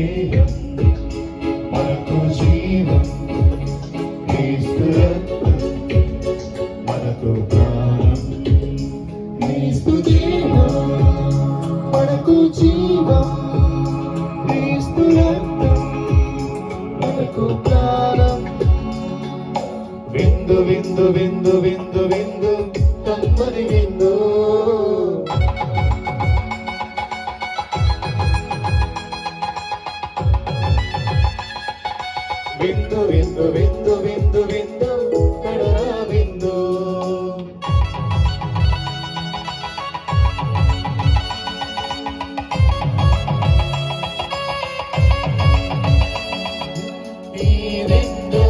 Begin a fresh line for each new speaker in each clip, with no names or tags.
దేహం మనకు జీవం, క్రీస్తు రక్తం మనకు ప్రాణం. క్రీస్తు దేహం మనకు జీవం, క్రీస్తు రక్తం మనకు ప్రాణం. విందు విందు విందు విందు విందు కమ్మని విందు. విందు విందు విందు విందు విందు కడరా విందు. ఈ విందు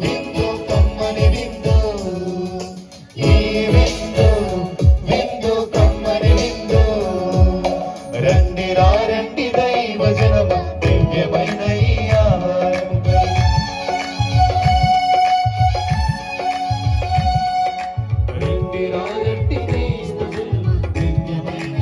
విందు కమ్మని విందు, ఈ విందు విందు కమ్మని విందు. రండి రా రండి దైవ జనమ, దివ్యమైన ఈ ఆహారముపై. రండి రా రండి దైవ జనమ, దివ్యమైన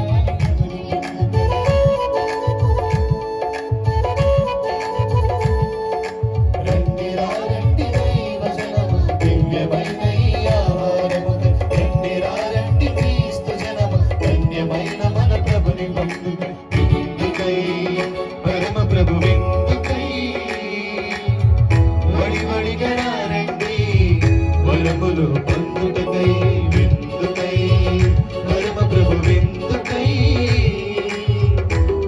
రండి రా రండి దైవ జనమ, దివ్యమైన ఈ ఆహారముపై. రండి రా రండి క్రీస్తు జనమ, ధన్యమైన మన ప్రభుని పొందుకై. విందుకై పరమ ప్రభు విందుకై వడి వడిగా రండి వరములు పొందుటకై. విందుకై పరమ ప్రభు విందుకై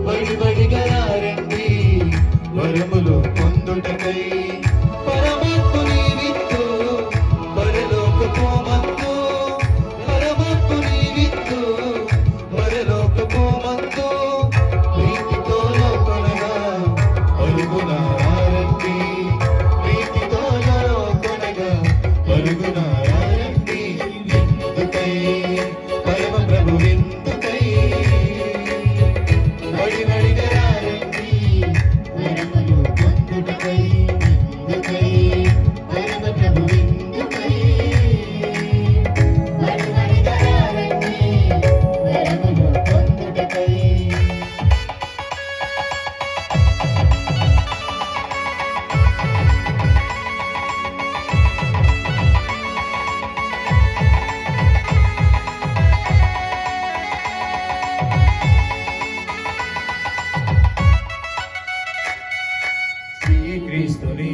వడి వడిగా రండి వరములు పొందుటకై. పరమాత్ముని విత్తు పరలోకపు మందు, పరమాత్ముని విత్తు పరలోకపు మందు. ప్రీతితో లోకొనగా పరుగున రండి, ప్రీతితో లోకొనగా పరుగున రండి. విందుకై పరమ ప్రభు విందుకై వడి వడిగా రండి వరములు పొందుటకై. విందుకై పరమ ప్రభు విందుకై వడి వడిగా రండి వరములు పొందుటకై. శ్రీక్రీస్తుని